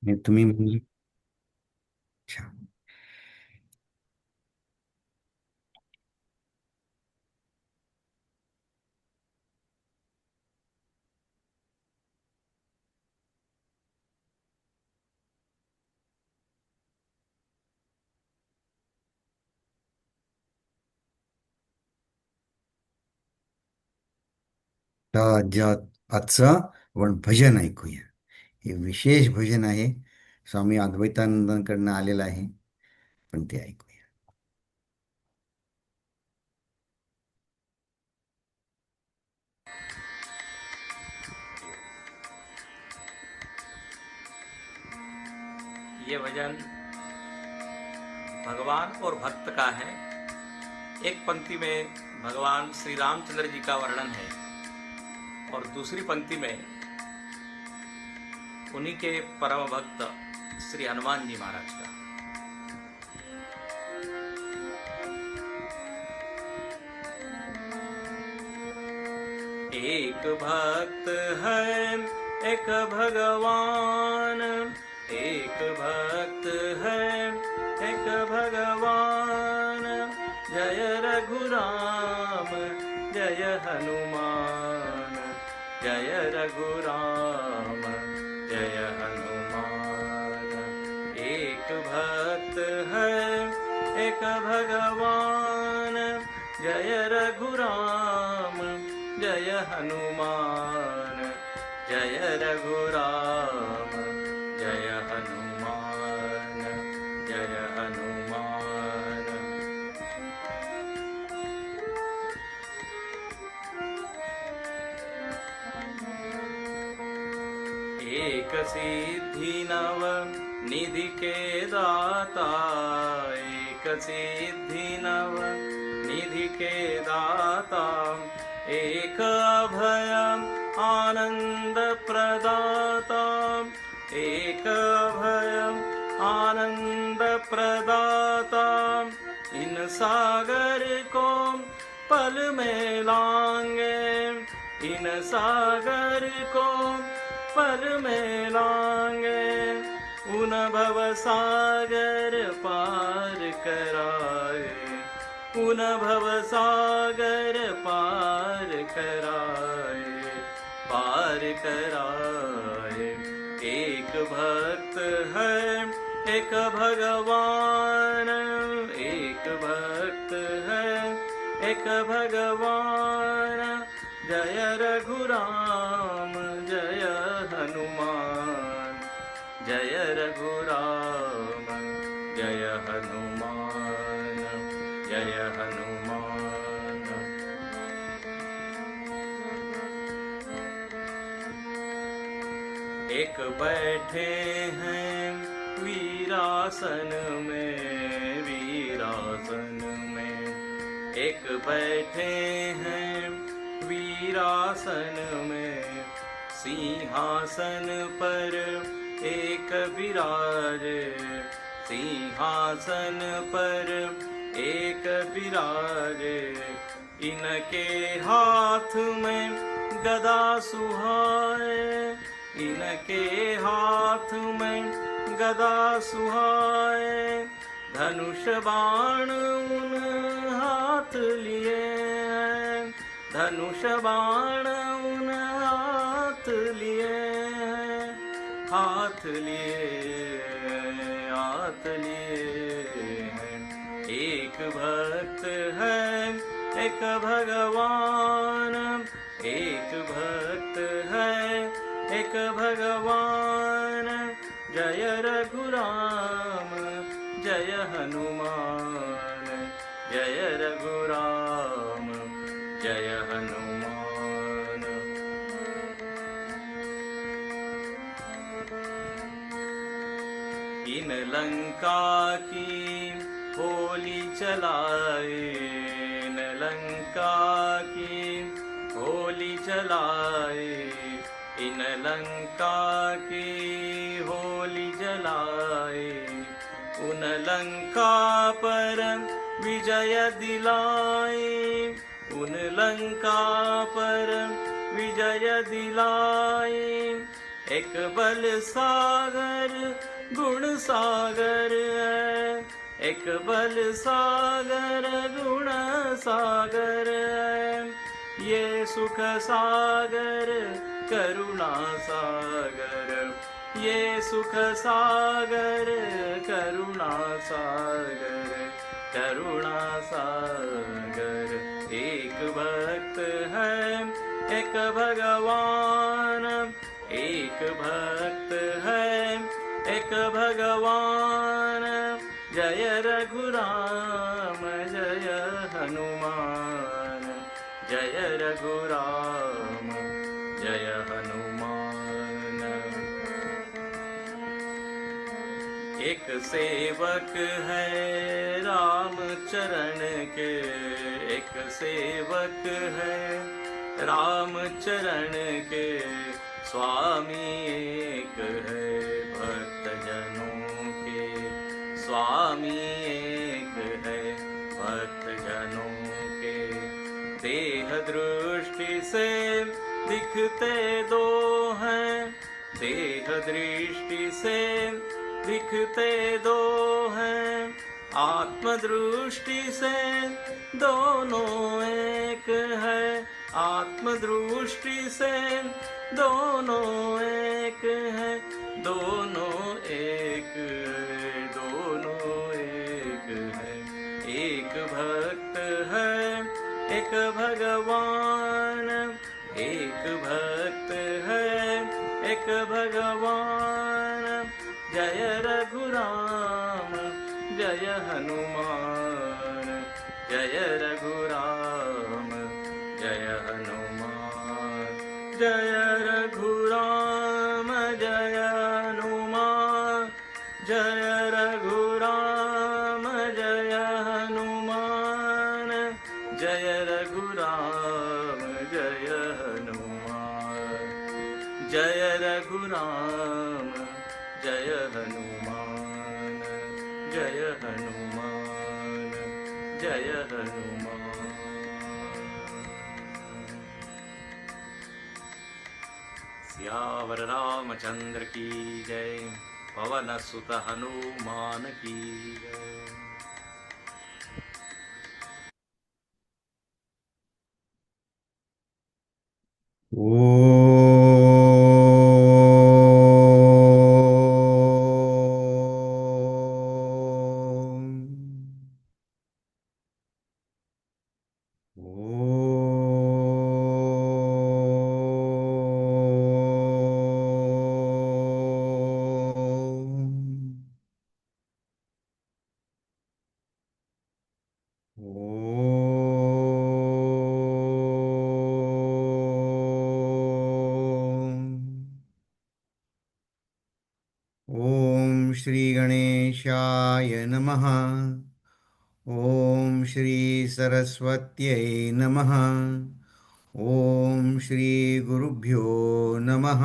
हे तुम्ही म्हणजे अच्छा. तर आज आजचं आपण भजन ऐकूया. हे विशेष भजन आहे. स्वामी अद्वैतानंदांकडनं आलेलं आहे. पण ते ऐकूया. ये भजन भगवान और भक्त का है। एक पंक्ति में भगवान श्री रामचंद्र जी का वर्णन है और दूसरी पंक्ति में उन्हीं के परम भक्त श्री हनुमान जी महाराज का। एक भक्त है एक भगवान, एक भक्त है एक भगवान। जय रघुराम जय हनुमान, जय रघुराम जय हनुमान। एक भक्त है एक भगवान, जय रघुराम जय हनुमान, जय रघुराम जय हनुमान, जय हनुमान। एक सिद्धि नव निधि के दाता, एक सिद्धि नव निधि के दाता। एक अभय आनंद प्रदाता, एक अभय आनंद प्रदाता। इन सागर को पल में लांगे, इन सागर को पल में लांगे। उन भव सागर पार कराए, उन भव सागर पार कराए, पार कराए। एक भक्त है एक भगवान, एक भक्त है एक भगवान। जय रघुराम जय हनुमान, जय रघुराम जय हनुमान, जय हनुमान। एक बैठे हैं वीरासन में, वीरासन में। एक बैठे हैं वीरासन में, सिंहासन पर एक विराजे, सिंहासन पर एक विराजे। इनके हाथ में गदा सुहाए, इनके हाथ में गदा सुहाए। धनुष बाण उन हाथ लिए हैं, धनुष बाण उन हाथ लिए हैं। हाथ लिए, हाथ लिए हैं। एक भक्त है एक भगवान, एक भक्त है एक भगवान। जय रघुराम जय हनुमान, जय रघुराम जय हनुमान। इन लंका की होली चलाए, इन लंका की होली चलाए। इन लंका की होली जलाए, उन लंका पर विजय दिलाए, उन लंका पर विजय दिलाए। एक बल सागर सागर है, एक बल सागर गुण सागर है। ये सुख सागर करुणा सागर, ये सुख सागर करुणा सागर, करुणा सागर। एक भक्त है एक भगवान, एक भक्त है एक भगवान। जय रघुराम जय हनुमान, जय रघुराम जय हनुमान। एक सेवक है राम चरण के, एक सेवक है राम चरण के, स्वामी एक है भक्त जनों के, स्वामी एक है भक्त जनों के। देह दृष्टि से दिखते दो हैं, देह दृष्टि से दिखते दो हैं, आत्मदृष्टि से दोनों एक है, आत्मदृष्टि से दोनों एक है, दोनों एक है, दोनों एक है। एक भक्त है एक भगवान, एक भक्त है एक भगवान। जय रघुराम जय हनुमान, जय रघुराम जय हनुमान, जय रघुराम जय हनुमान, जय रघुराम जय हनुमान, जय रघुराम जय हनुमान, जय रघुराम जय हनुमान, जय हनुमान जय हनुमान। सियावर रामचंद्र की जय, पवन सुत हनुमान की जय। ओम श्री गणेशाय नमः। ओम श्री सरस्वत्यै नमः। ओम श्री गुरुभ्यो नमः।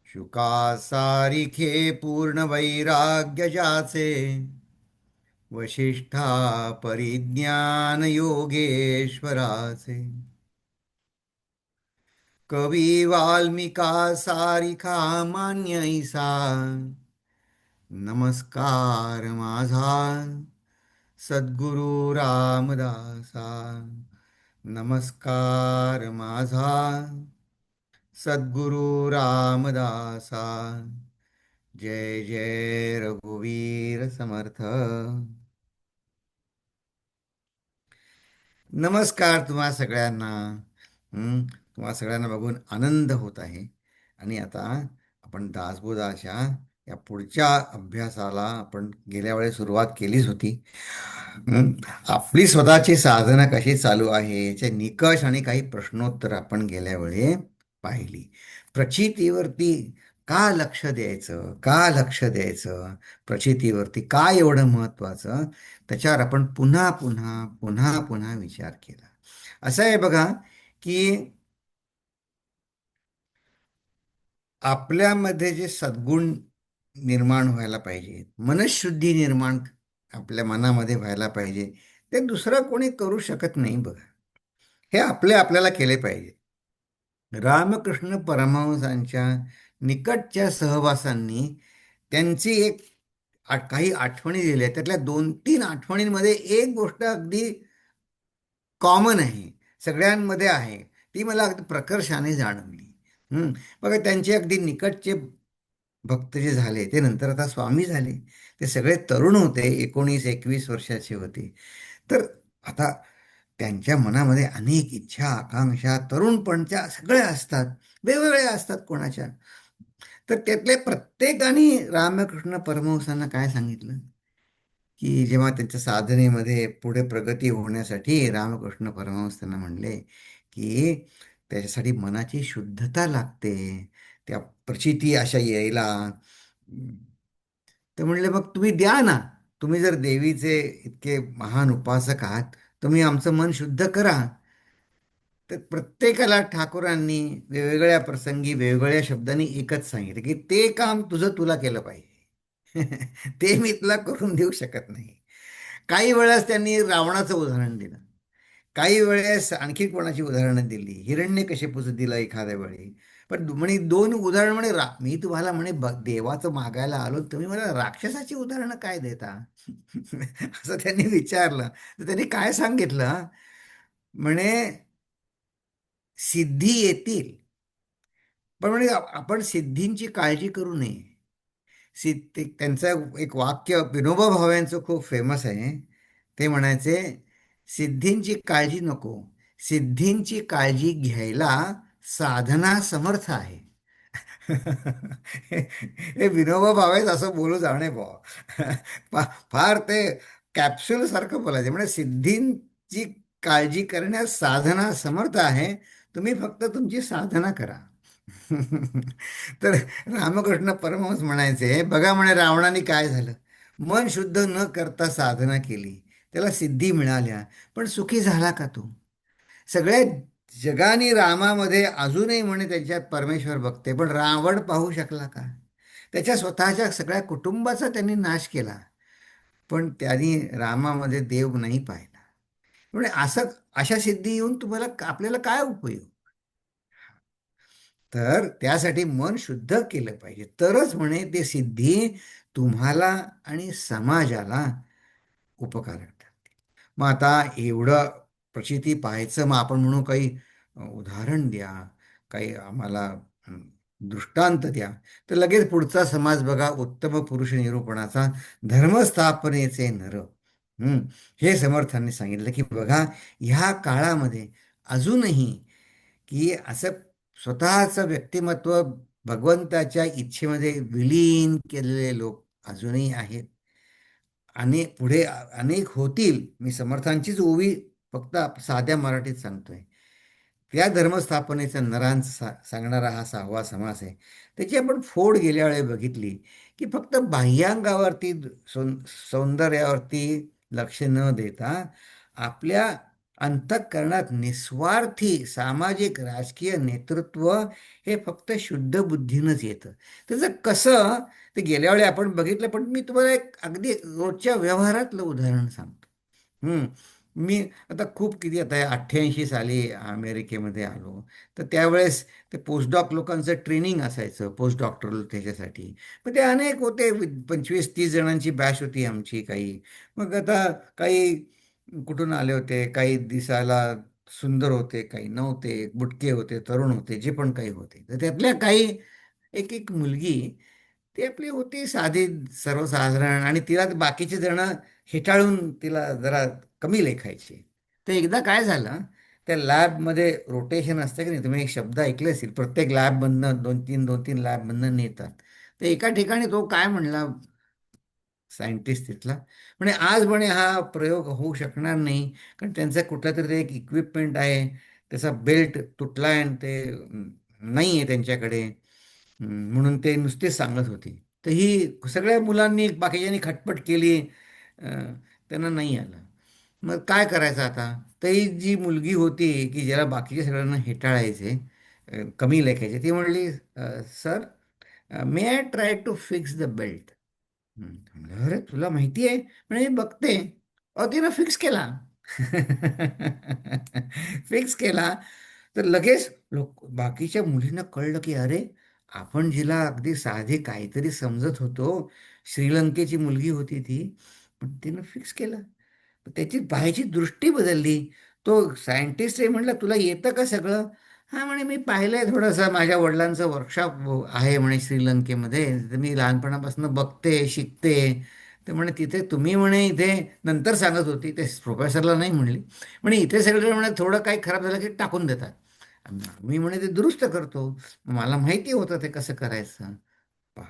शुकासारिखे पूर्ण वैराग्य जाचे, वशिष्ठा परिज्ञान योगेश्वराचे। कवी वाल्मिका सारिखा मान्य ऐसा, नमस्कार माझा सद्गुरु रामदासा, नमस्कार माझा सद्गुरु रामदासा। जय जय रघुवीर समर्थ। नमस्कार तुम्हा सगळ्यांना. तुम्हा सगळ्यांना बघून आनंद होत आहे. आणि आता आपण दासबोधाच्या या पुढच्या अभ्यासाला आपण गेल्या वेळेस सुरुवात केलीच होती. हं, आपली स्वतःची साधना कशी चालू आहे याचे निकष आणि काही प्रश्नोत्तर आपण गेल्या वेळी पाहिली. प्रचितीवरती का लक्ष द्यायचं, का लक्ष द्यायचं, प्रचितीवरती का एवढं महत्वाचं, त्याच्यावर आपण पुन्हा पुन्हा पुन्हा पुन्हा विचार केला. असं आहे बघा की आपल्यामध्ये जे सद्गुण निर्माण व्हायला पाहिजे, मनशुद्धी निर्माण आपल्या मनामध्ये व्हायला पाहिजे, ते दुसरं कोणी करू शकत नाही बघा. हे आपल्याला केले पाहिजे. रामकृष्ण परमहंसांच्या निकटच्या सहवासांनी त्यांची काही आठवणी दिल्या आहेत. त्यातल्या 2-3 आठवणींमध्ये एक गोष्ट अगदी कॉमन आहे, सगळ्यांमध्ये आहे. ती मला अगदी प्रकर्षाने जाणवली. हं. बघा, त्यांचे अगदी निकटचे भक्त जे झाले ते नंतर आता स्वामी झाले. ते सगळे तरुण होते, 19-21 वर्षाचे होते. तर आता त्यांच्या मनामध्ये अनेक इच्छा, आकांक्षा, तरुणपणच्या सगळ्या असतात, वेगवेगळ्या असतात कोणाच्या. तर त्यातले प्रत्येकाने रामकृष्ण परमहंसांना काय सांगितलं, की जेव्हा त्यांच्या साधनेमध्ये पुढे प्रगती होण्यासाठी रामकृष्ण परमहंस त्यांना म्हणले, की त्याच्यासाठी मनाची शुद्धता लागते, त्या प्रचिती अशा यायला. तर म्हणले, मग तुम्ही द्या ना. तुम्ही जर देवीचे इतके महान उपासक आहात, तुम्ही आमचं मन शुद्ध करा. तर प्रत्येकाला ठाकूरांनी वेगवेगळ्या प्रसंगी वेगवेगळ्या शब्दांनी एकच सांगितलं, की ते काम तुझं तुला केलं पाहिजे. ते मी तुला करून देऊ शकत नाही. काही वेळेस त्यांनी रावणाचं उदाहरण दिलं, काही वेळेस आणखी कोणाची उदाहरणं दिली, हिरण्यकशिपूचं दिलं एखाद्या वेळी. पण म्हणे दोन उदाहरण म्हणे, मी तुम्हाला म्हणे देवाचं मागायला आलो, तुम्ही मला राक्षसाची उदाहरणं काय देता? असं त्यांनी विचारलं. तर त्यांनी काय सांगितलं, म्हणे सिद्धी येतील, पण म्हणे आपण सिद्धींची काळजी करू नये. त्यांचं एक वाक्य विनोबा भावेंचं खूप फेमस आहे. ते म्हणायचे, सिद्धींची काळजी नको, सिद्धींची काळजी घ्यायला साधना समर्थ आहे. हे विनोबा भावेच असं बोलू जाणे बुवा. फार ते कॅप्सूल सारखं बोलायचे. म्हणजे सिद्धींची काळजी करण्यास साधना समर्थ आहे, तुम्ही फक्त तुमची साधना करा. तर रामकृष्ण परमहंस म्हणायचे, बघा म्हणे, रावणाने काय झालं, मन शुद्ध न करता साधना केली, त्याला सिद्धी मिळाल्या, पण सुखी झाला का तो? सगळ्या जगाने रामामध्ये अजूनही म्हणे त्याच्यात परमेश्वर बघते, पण रावण पाहू शकला का? त्याच्या स्वतःच्या सगळ्या कुटुंबाचा त्यांनी नाश केला, पण त्यांनी रामामध्ये देव नाही पाहिला. म्हणजे अशा सिद्धी येऊन तुम्हाला आपल्याला काय उपयोग? तर त्यासाठी मन शुद्ध केलं पाहिजे, तरच म्हणे ते सिद्धी तुम्हाला आणि समाजाला उपकारक ठरते. मग आता एवढं प्रचिती पाहायचं, मग आपण म्हणू काही उदाहरण द्या, काही आम्हाला अं, दृष्टांत द्या. तर लगेच पुढचा समाज बघा, उत्तम पुरुष निरूपणाचा, धर्मस्थापनेचे नर. हं, हे समर्थांनी सांगितलं, की बघा, ह्या काळामध्ये अजूनही, की असं स्वतःचं व्यक्तिमत्व भगवंताच्या इच्छेमध्ये विलीन केलेले लोक अजूनही आहेत. पुढे अनेक होतील. मी समर्थांचीच ओवी फक्त साध्या मराठीत सांगतोय. त्या धर्मस्थापनेचा सांगणारा हा 6वा समास आहे. त्याची आपण फोड गेल्या वेळी बघितली, की फक्त बाह्यांगावरती, सौंदर्यावरती लक्ष न देता, आपल्या अंतःकरणात निस्वार्थी सामाजिक राजकीय नेतृत्व हे फक्त शुद्ध बुद्धीनंच येतं. त्याचं कसं, ते गेल्या वेळी आपण बघितलं, पण मी तुम्हाला एक अगदी रोजच्या व्यवहारातलं उदाहरण सांगतो. हं. मी आता खूप किती, आता 88 साली अमेरिकेमध्ये आलो. तर त्यावेळेस ते पोस्टडॉक लोकांचं ट्रेनिंग असायचं, पोस्ट डॉक्टरल त्याच्यासाठी. मग ते अनेक होते, 25-30 जणांची बॅच होती आमची काही. मग आता काही कुठून आले होते, काही दिसायला सुंदर होते, काही नव्हते, बुटके होते, तरुण होते, जे पण काही होते. तर त्यातल्या काही, एक एक मुलगी, ती आपली होती साधी, सर्वसाधारण, आणि तिला बाकीचे जण हेटाळून तिला जरा कमी लेखायचे. तर एकदा काय झालं, त्या लॅबमध्ये रोटेशन असतं की नाही, तुम्ही एक शब्द ऐकले असेल, प्रत्येक लॅबमधनं 2-3 लॅबमधनं नेतात. तर एका ठिकाणी तो काय म्हणला, सायंटिस्ट तिथला, म्हणे आज म्हणे हा प्रयोग होऊ शकणार नाही, कारण त्यांचा कुठला तरी एक इक्विपमेंट आहे, त्याचा बेल्ट तुटला आहे आणि ते नाही आहे त्यांच्याकडे. म्हणून ते नुसतेच सांगत होते. तर ही सगळ्या मुलांनी, बाकीच्यांनी खटपट केली, त्यांना नाही आलं. मग काय करायचं आता? तर ही जी मुलगी होती, की ज्याला बाकीच्या सगळ्यांना हेटाळायचे, कमी लेखायचे, ती म्हणली, sir, may I try to fix the belt. म्हणलं, अरे तुला माहिती आहे? म्हणे, बघते. तिनं फिक्स केला. फिक्स केला. तर लगेच बाकीच्या मुलींना कळलं, की अरे, आपण जिला अगदी साधी काहीतरी समजत होतो, श्रीलंकेची मुलगी होती ती, पण तिनं फिक्स केलं. त्याची पाहायची दृष्टी बदलली. तो सायंटिस्ट आहे, म्हटलं तुला येतं का सगळं? हा म्हणे मी पाहिलंय थोडंसं, माझ्या वडिलांचं वर्कशॉप आहे म्हणे श्रीलंकेमध्ये, तर मी लहानपणापासून बघते शिकते. तर म्हणे तिथे तुम्ही म्हणे इथे, नंतर सांगत होती ते प्रोफेसरला नाही म्हणली, म्हणे इथे सगळे म्हणे थोडं काही खराब झालं की टाकून देतात, मी म्हणे ते दुरुस्त करतो. मला माहिती होतं ते कसं करायचं. पहा.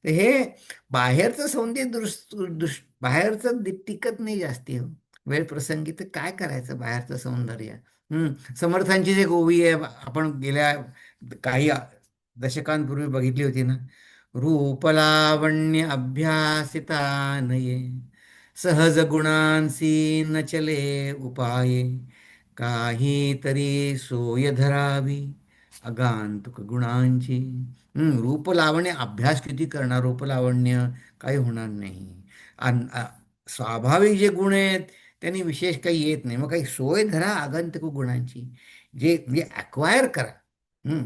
तर हे बाहेरचं सौंदर्य बाहेरचं टिकत नाही जास्ती हो. वेळ प्रसंगी तर काय करायचं बाहेरचं सौंदर्य. समर्थांची जे ओवी आहे, आपण गेल्या काही दशकांपूर्वी बघितली होती ना. रूप लावण्य अभ्यासिता नये, सहज गुणांसी न चले उपाये, काहीतरी सोय धरावी आगंतुक गुणांची. रूप लावण्य अभ्यास किती करणार, रूप लावण्य काही होणार नाही. स्वाभाविक जे गुण आहेत त्यांनी विशेष काही येत नाही, मग काही सोय धरा आगंतुक गुणांची, जे म्हणजे अक्वायर करा. हम्म.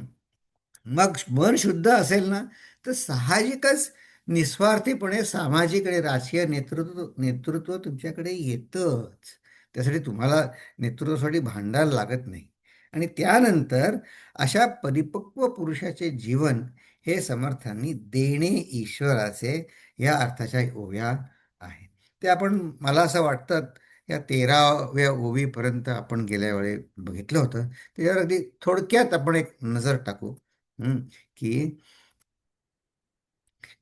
मग मन शुद्ध असेल ना, तर साहजिकच निस्वार्थीपणे सामाजिक आणि राजकीय नेतृत्व नेतृत्व तुमच्याकडे येतच. त्यासाठी तुम्हाला नेतृत्वासाठी भांडायला लागत नाही. आणि त्यानंतर अशा परिपक्व पुरुषाचे जीवन हे समर्थांनी देणे ईश्वराचे या अर्थाच्या ओव्या आहेत. ते आपण, मला असं वाटतं, या 13व्या ओवीपर्यंत आपण गेल्या वेळी बघितलं होतं. त्याच्यावर अगदी थोडक्यात आपण एक नजर टाकू. हं, की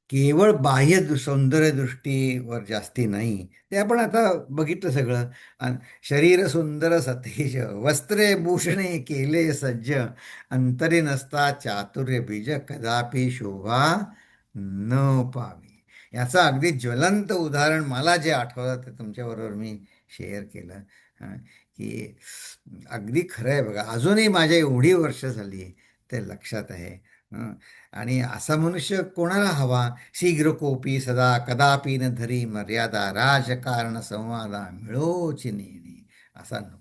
केवळ बाह्य सौंदर्य दृष्टीवर जास्ती नाही, ते आपण आता बघितलं सगळं. शरीर सुंदर सतेज, वस्त्रे भूषणे केले सज्ज, अंतरी नसता चातुर्य बीज, कदापि शोभा न पावी. याचं अगदी ज्वलंत उदाहरण मला जे आठवलं ते तुमच्याबरोबर मी शेअर केलं. की अगदी खरं आहे बघा, अजूनही माझ्या एवढी वर्ष झाली ते लक्षात आहे. आणि असा मनुष्य कोणाला हवा? शीघ्र कोपी सदा कदापि न धरी मर्यादा, राजकारण संवादा मिळोची नेणी, असा नको.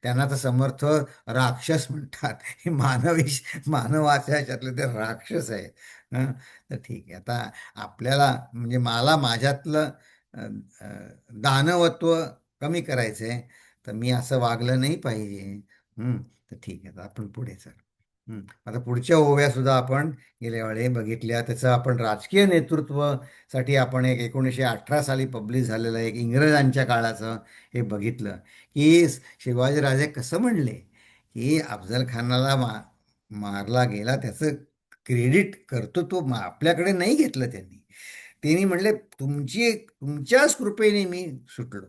त्यांना तर समर्थ राक्षस म्हणतात. हे मानवाच्या ह्याच्यातले ते राक्षस आहेत. हं, तर ठीक आहे. आता आपल्याला म्हणजे मला माझ्यातलं अ, अ, दानवत्व कमी करायचं आहे, तर मी असं वागलं नाही पाहिजे. तर ठीक आहे, आता आपण पुढे चल. आता पुढच्या ओव्या सुद्धा आपण गेल्या वेळी बघितल्या. त्याचं आपण राजकीय नेतृत्वासाठी आपण एक 1918 साली पब्लिश झालेलं एक इंग्रजांच्या काळाचं हे बघितलं, की शिवाजीराजे कसं म्हणले की अफजल खानाला मारला गेला, त्याचं क्रेडिट कर्तृत्व आपल्याकडे नाही घेतलं त्यांनी. त्यांनी म्हणले तुमच्याच कृपेने मी सुटलो.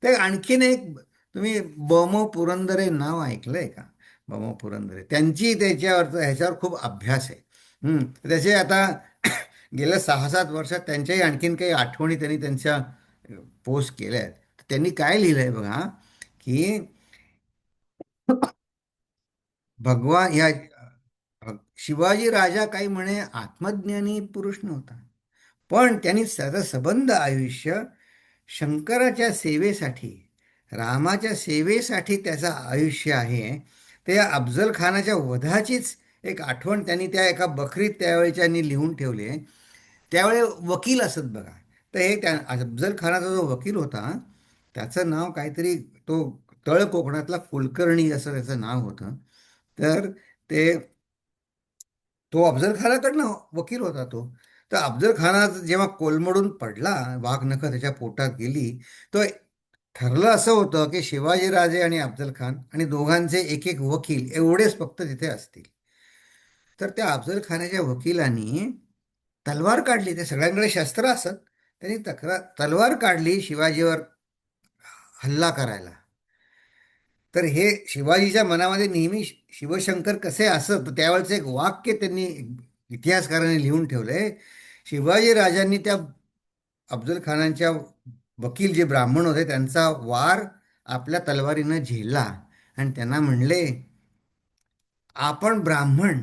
तर आणखीन एक, तुम्ही बम पुरंदरे नाव ऐकलंय का? बम पुरंदरे, त्यांची ह्याच्यावर खूप अभ्यास आहे. त्याचे आता गेल्या 6-7 वर्षात त्यांच्याही आणखीन काही आठवणी त्यांनी त्यांच्या पोस्ट केल्या आहेत. त्यांनी काय लिहिलंय बघा, की भगवान या शिवाजी राजा काही म्हणे आत्मज्ञानी पुरुष नव्हता, पण त्यांनी त्याचं सबंध आयुष्य शंकराच्या सेवेसाठी, रामाच्या सेवेसाठी त्याचं आयुष्य आहे. ते अफजल खानाच्या वधाचीच एक आठवण त्यांनी त्या एका बखरीत त्यावेळेच्यांनी लिहून ठेवली आहे. त्यावेळी वकील असत बघा. तर हे त्या अफजल खानाचा जो वकील होता, त्याचं नाव काहीतरी, तो तळ कोकणातला कुलकर्णी असं त्याचं नाव होतं. तर ते तो अफजल खानाकडनं वकील होता तो. तर अफजल खाना जेव्हा कोलमडून पडला, वाघ नखं त्याच्या पोटात गेली, तो ठरलं असं होतं की शिवाजीराजे आणि अफजल खान आणि दोघांचे एक एक वकील एवढेच फक्त तिथे असतील. तर त्या अफजल खानाच्या वकिलांनी तलवार काढली. ते सगळ्यांकडे शस्त्र असत, त्यांनी तलवार काढली शिवाजीवर हल्ला करायला. तर हे शिवाजीच्या मनामध्ये नेहमी शिवशंकर कसे असत, तर त्यावेळेचं एक वाक्य त्यांनी इतिहासकारांनी लिहून ठेवलंय. शिवाजी राजांनी त्या अफजल खानांच्या वकील जे ब्राह्मण होते त्यांचा वार आपल्या तलवारीनं झेलला आणि त्यांना म्हणले, आपण ब्राह्मण,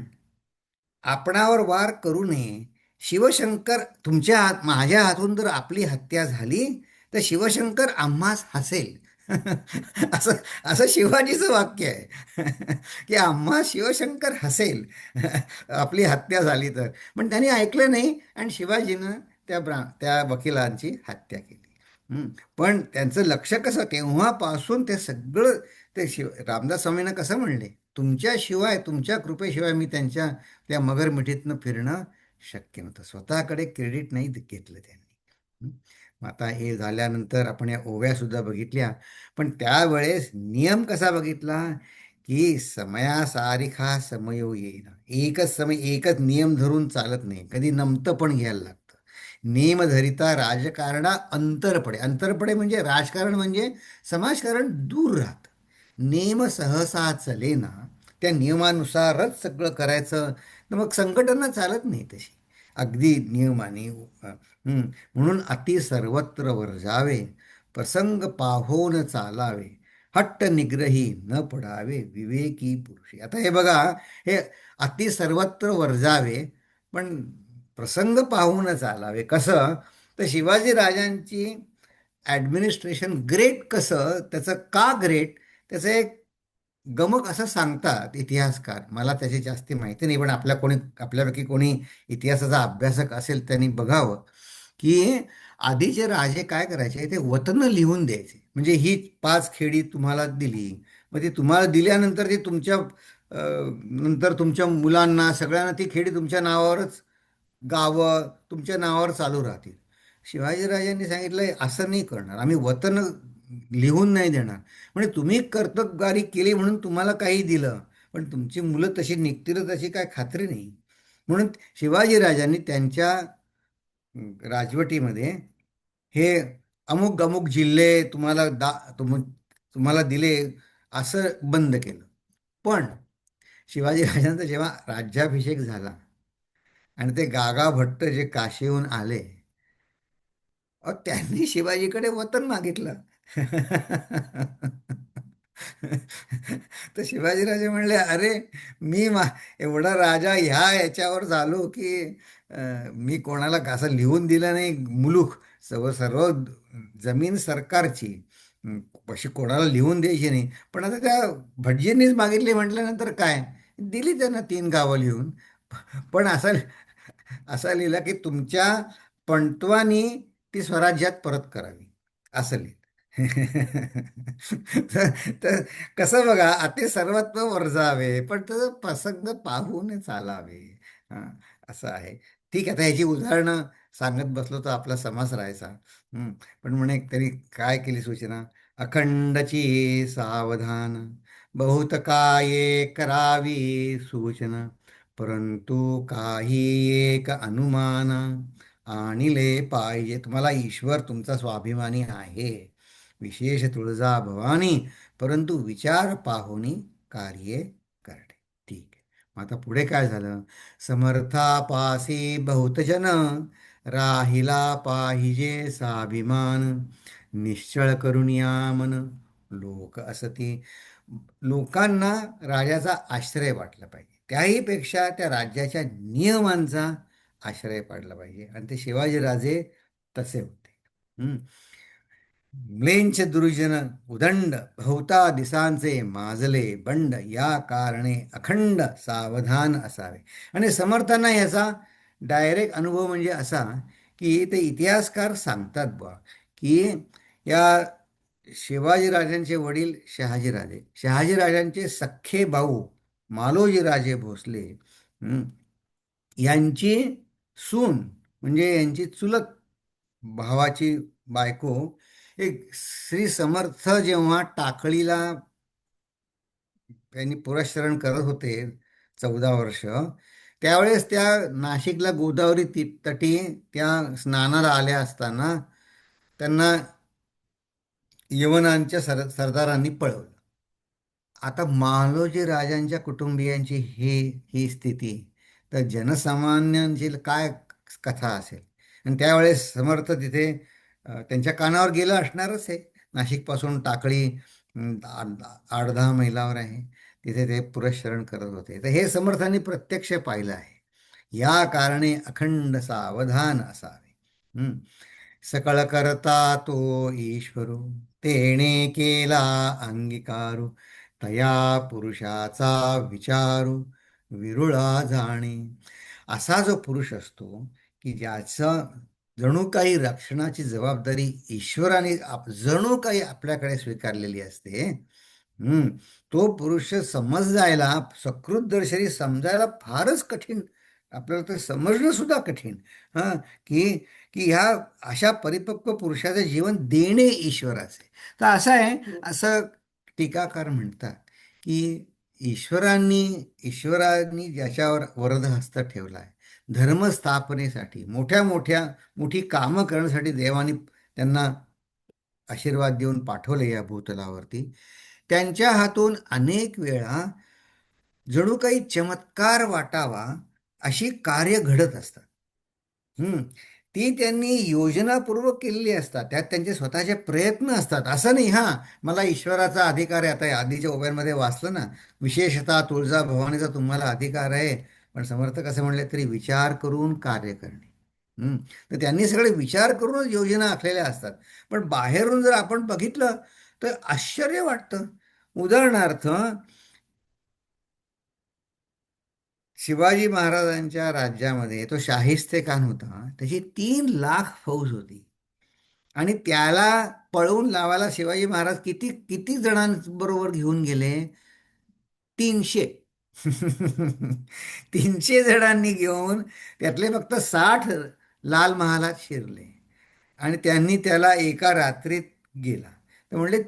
आपणावर वार करू नये. शिवशंकर माझ्या हातून जर आपली हत्या झाली तर शिवशंकर आम्हास हसेल. असं असं शिवाजीचं वाक्य आहे. की आम्हा शिवशंकर हसेल आपली हत्या झाली तर. पण त्यांनी ऐकलं नाही आणि शिवाजीनं त्या वकिलांची हत्या केली. हं. पण त्यांचं लक्ष कसं तेव्हापासून ते सगळं रामदास स्वामींना कसं म्हणले, तुमच्याशिवाय तुमच्या कृपेशिवाय मी त्यांच्या त्या मगर मिठीतनं फिरणं शक्य नव्हतं. स्वतःकडे क्रेडिट नाही घेतलं त्यांनी. हं. मग आता हे झाल्यानंतर आपण या ओव्या सुद्धा बघितल्या. पण त्यावेळेस नियम कसा बघितला, की समयासारिखा समयो येईना. एकच समय एकच नियम धरून चालत नाही. कधी नमतं पण घ्यायला लागतं. नेम धरिता राजकारणा अंतरपडे. अंतरपडे म्हणजे राजकारण म्हणजे समाजकारण दूर राहतं. नेम सहसा चलेना. त्या नियमानुसारच सगळं करायचं. तर मग संघटना चालत नाही तशी. अगदी नियमाने म्हणून अति सर्वत्र वर्जावे, प्रसंग पाहोन चालावे, हट्ट निग्रही न पडावे, विवेकी पुरुषी. आता हे बघा, हे अति सर्वत्र वर्जावे, पण प्रसंग पाहून चालावे कसं. तर शिवाजी राजांची ॲडमिनिस्ट्रेशन ग्रेट कसं, त्याचं का ग्रेट, त्याचं एक गमक असं सांगतात इतिहासकार. मला त्याची जास्ती माहिती नाही, पण आपल्यापैकी कोणी इतिहासाचा अभ्यासक असेल त्यांनी बघावं, की आधीचे राजे काय करायचे, ते वतनं लिहून द्यायचे. म्हणजे ही 5 खेडी तुम्हाला दिली, मग ती तुम्हाला दिल्यानंतर ती नंतर तुमच्या मुलांना सगळ्यांना ती खेडी तुमच्या नावावरच, गावं तुमच्या नावावर चालू राहतील. शिवाजीराजांनी सांगितलं असं नाही करणार आम्ही, वतन लिहून नाही देणार. म्हणजे तुम्ही कर्तबगारी केली म्हणून तुम्हाला काही दिलं, पण तुमची मुलं तशी निघतील अशी काय खात्री नाही. म्हणून शिवाजीराजांनी त्यांच्या राजवटीमध्ये हे अमुक अमुक जिल्हे तुम्हाला दिले असं बंद केलं. पण शिवाजीराजांचा जेव्हा राज्याभिषेक झाला आणि ते गागा भट्ट जे काशीहून आले, त्यांनी शिवाजीकडे वतन मागितलं. तर शिवाजीराजे म्हणले, अरे मी एवढा राजा याच्यावर झालो की मी कोणाला असं लिहून दिलं नाही. मुलूक सर्व सर्व जमीन सरकारची, अशी कोणाला लिहून द्यायची नाही. पण आता त्या भटजींनीच मागितली म्हटल्यानंतर काय, दिली त्यांना 3 गावं लिहून. पण असा लिहिला की तुमच्या पणत्वानी ती स्वराज्यात परत करावी, असं लिहिलं. तर तर कसं बघा, अति सर्वत्व वर्जावे पण तो प्रसंग पाहून चालावे. हां, असं आहे. ठीक आहे, आता ह्याची उदाहरणं सांगत बसलो तर आपला समास राहायचा. हं, पण म्हणे त्यांनी काय केली सूचना, अखंडची सावधान, बहुत काये करावी सूचना, परंतु काही एक अनुमान आणिले पाहिजे. तुम्हाला ईश्वर तुमचा स्वाभिमानी आहे, विशेष तुळजा भवानी, परंतु विचार पाहुनी कार्ये करणे. ठीक आहे. मग आता पुढे काय झालं, समर्थापासी बहुतजन, राहिला पाहिजे स्वाभिमान, निश्चळ करून या मन, लोक असती. लोकांना राजाचा आश्रय वाटला पाहिजे, त्याही पेक्षा त्या राज्याच्या नियमांचा आश्रय पाडला पाहिजे. आणि ते शिवाजीराजे तसे होते. म्लेंछ दुर्जन उदंड, बहुता दिसांचे माजले बंड, या कारणे अखंड सावधान असावे. आणि समर्थांना याचा डायरेक्ट अनुभव म्हणजे असा, की ते इतिहासकार सांगतात बा, की या शिवाजीराजांचे वडील शहाजीराजे, शहाजीराजांचे सख्खे भाऊ मालोजीराजे भोसले, हं, यांची सून म्हणजे यांची चुलत भावाची बायको, एक श्री समर्थ जेव्हा टाकळीला त्यांनी पुरस्चरण करत होते 14 वर्ष, त्यावेळेस त्या नाशिकला गोदावरी तटी त्या स्नानाला आल्या असताना त्यांना यवनांच्या सरदारांनी पळवलं. आता मालोजी राजांच्या कुटुंबियांची ही स्थिती, तर जनसामान्यांची काय कथा असेल. आणि त्यावेळेस समर्थ तिथे त्यांच्या कानावर गेलं असणारच आहे. नाशिकपासून टाकळी 8-10 मैलावर आहे. तिथे ते पुरस्चरण करत होते. तर हे समर्थांनी प्रत्यक्ष पाहिलं आहे. या कारणे अखंड सावधान असावे. सकळ करता तो ईश्वरू, तेणे केला अंगीकारू, तया पुरुषाचा विचारू, विरुळा जाणे. असा जो पुरुष असतो की ज्याचा जणू काही रक्षणाची जबाबदारी ईश्वराने जणू काही आपल्याकडे स्वीकारलेली असते. हम्म. तो पुरुष समजायला, सकृतदर्शनी समजायला फारच कठीण, आपल्याला ते समजणं सुद्धा कठीण. हां, की की ह्या अशा परिपक्व पुरुषाचं जीवन देणे ईश्वराचे. तर असं आहे, असं टीकाकार म्हणतात की ईश्वरांनी ज्याच्यावर वरदहस्त ठेवला आहे धर्मस्थापनेसाठी, मोठी कामं करण्यासाठी देवाने त्यांना आशीर्वाद देऊन पाठवले या भूतलावरती, त्यांच्या हातून अनेक वेळा जणू काही चमत्कार वाटावा अशी कार्य घडत असतात. हम्म. ती त्यांनी योजनापूर्वक केलेली असतात, त्यात त्यांचे स्वतःचे प्रयत्न असतात. असं नाही, हा मला ईश्वराचा अधिकार आहे. आता आधीच्या ओव्यांमध्ये वाचलं ना, विशेषतः तुळजाभवानीचा तुम्हाला अधिकार आहे, पण समर्थ कसे म्हणले तरी विचार करून कार्य करणे. तर त्यांनी सगळे विचार करूनच योजना आखलेल्या असतात. पण बाहेरून जर आपण बघितलं तर आश्चर्य वाटतं. उदाहरणार्थ, शिवाजी महाराजांच्या राज्यामध्ये तो शाहिस्तेखान होता, त्याची 3 लाख फौज होती. आणि त्याला पळवून लावायला शिवाजी महाराज किती किती जणांबरोबर घेऊन गेले? 300. 300 जणांनी घेऊन त्यातले फक्त 60 लाल महालात शिरले आणि त्यांनी त्याला एका रात्रीत गेला. तर म्हणले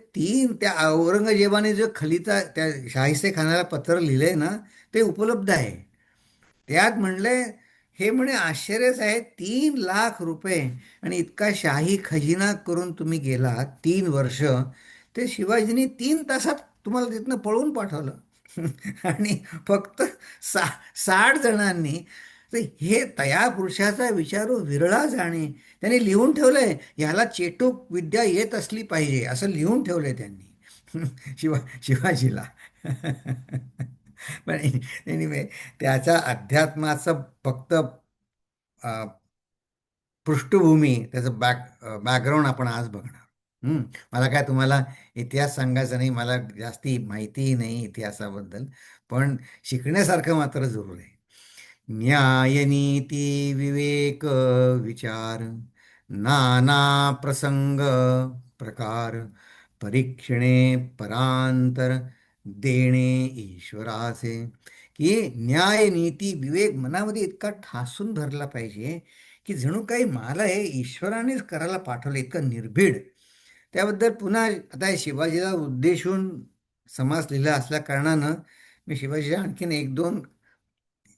त्या औरंगजेबाने जो खलिता त्या शाहिस्ते खानाला पत्र लिहिलंय ना, ते उपलब्ध आहे. त्यात म्हणले, हे म्हणे आश्चर्यच आहे, 3 लाख रुपये आणि इतका शाही खजिना करून तुम्ही गेला 3 वर्ष, ते शिवाजींनी 3 तासात तुम्हाला तिथनं पळवून पाठवलं. आणि फक्त 60 जणांनी. तर हे तया पुरुषाचा विचारू विरळा जाणे. त्यांनी लिहून ठेवलंय, ह्याला चेटूक विद्या येत असली पाहिजे असं लिहून ठेवलंय त्यांनी. शिवाजीला. पण एनिवे, त्याच्या अध्यात्माचं फक्त पृष्ठभूमी, त्याचं बॅकग्राऊंड आपण आज बघणार. मला काय तुम्हाला इतिहास सांगायचा नाही, मला जास्ती माहितीही नाही इतिहासाबद्दल, पण शिकण्यासारखं मात्र जरूर आहे. न्याय नीती विवेक विचार, नाना प्रसंग प्रकार, परीक्षणे परांतर, देणे ईश्वराचे. की न्याय नीती विवेक मनामध्ये इतका ठासून भरला पाहिजे की जणू काही मला हे ईश्वरानेच करायला पाठवलं, इतकं निर्भीड. त्याबद्दल पुन्हा आता हे शिवाजीला उद्देशून समास लिहिला असल्या कारणानं मी शिवाजीच्या आणखीन 1-2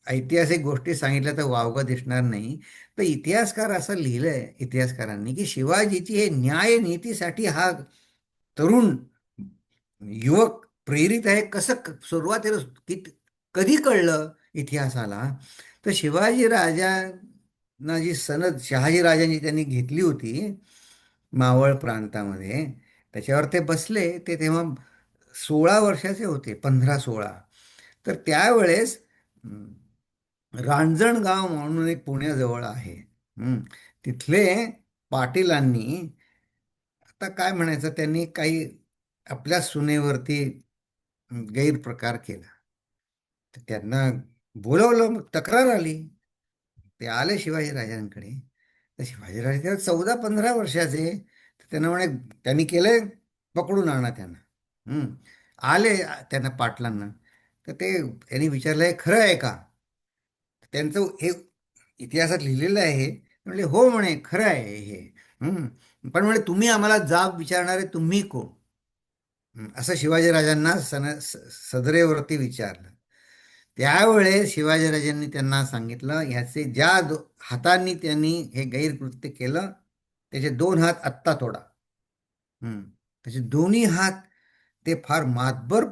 ऐतिहासिक गोष्टी सांगितल्या तर वावगं दिसणार नाही. तर इतिहासकार असं लिहिलंय इतिहासकारांनी की शिवाजीची हे न्याय नीतीसाठी हा तरुण युवक प्रेरित आहे. कसं सुरुवातीला कधी कळलं इतिहासाला? तर शिवाजी राजांना जी सनद शहाजी राजांनी त्यांनी घेतली होती मावळ प्रांतामध्ये, त्याच्यावर ते बसले, ते तेव्हा 16 वर्षाचे होते, 15-16. तर त्यावेळेस रांजणगाव म्हणून एक पुण्याजवळ आहे. तिथले पाटीलांनी, आता काय म्हणायचं, त्यांनी काही आपल्या सुनेवरती गैरप्रकार केला. तर त्यांना बोलवलं, मग तक्रार आली. ते आले शिवाजीराजांकडे. तर शिवाजीराजे तेव्हा 14-15 वर्षाचे. तर त्यांना म्हणे, त्यांनी केलंय, पकडून आणा त्यांना. आले त्यांना पाटलांना. तर त्यांनी विचारलं, हे खरं आहे का? त्यांचं हे इतिहासात लिहिलेलं आहे. म्हणले हो म्हणे, खरं आहे हे. पण म्हणे तुम्ही आम्हाला जाब विचारणारे तुम्ही कोण? असं शिवाजीराजांना सदरेवरती विचारलं. त्यावेळेस शिवाजीराजांनी त्यांना सांगितलं, ह्याचे हातांनी त्यांनी हे गैरकृत्य केलं, त्याचे 2 हात आत्ता तोडा. त्याचे दोन्ही हात, ते फार मातबर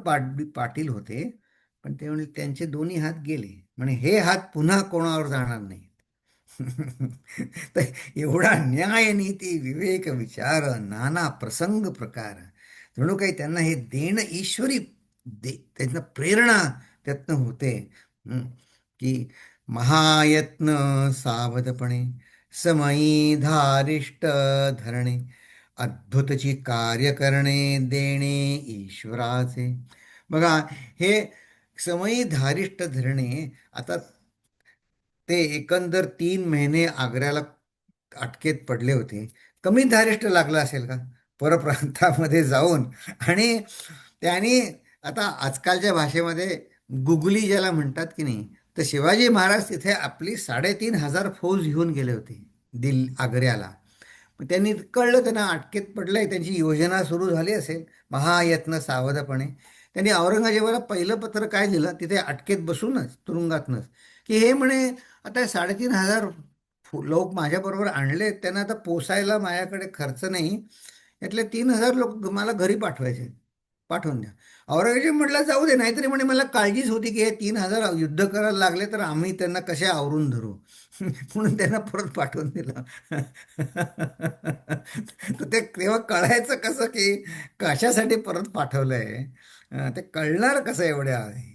पाटील होते, पण ते म्हणजे त्यांचे दोन्ही हात गेले. म्हणे हे हात पुन्हा कोणावर जाणार नाहीत. तर एवढा न्याय नीती विवेक विचार, नाना प्रसंग प्रकार, जणू काही त्यांना हे देणं ईश्वरी त्यांना प्रेरणा त्यातनं होते. की महायत्न सावधपणे, समयी धारिष्ट धरणे, अद्भुतची कार्य करणे, देणे ईश्वराचे. बघा, हे समयी धारिष्ट धरणे, आता ते एकंदर 3 महिने आग्र्याला अटकेत पडले होते. कमी धारिष्ट लागलं असेल का परप्रांतामध्ये जाऊन? आणि त्यांनी, आता आजकालच्या भाषेमध्ये गुगली ज्याला म्हणतात की नाही, तर शिवाजी महाराज तिथे आपली 3,500 फौज घेऊन गेले होते आग्र्याला. मग त्यांनी कळलं, त्यांना अटकेत पडलंय, त्यांची योजना सुरू झाली असेल, महायत्न सावधपणे. त्यांनी औरंगजेबाला पहिलं पत्र काय दिलं तिथे अटकेत बसूनच, तुरुंगातनच, की हे म्हणे, आता 3,500 लोक माझ्याबरोबर आणले, त्यांना आता पोसायला माझ्याकडे खर्च नाही, यातले 3,000 लोक मला घरी पाठवायचे, पाठवून द्या. औरंगजेब म्हटलं जाऊ दे, नाहीतरी म्हणे मला काळजीच होती की हे 3,000 युद्ध करायला लागले तर आम्ही त्यांना कसे आवरून धरू. म्हणून त्यांना परत पाठवून दिलं. तर ते तेव्हा कळायचं कसं की कशासाठी परत पाठवलंय, ते कळणार कसं एवढ्या आहे.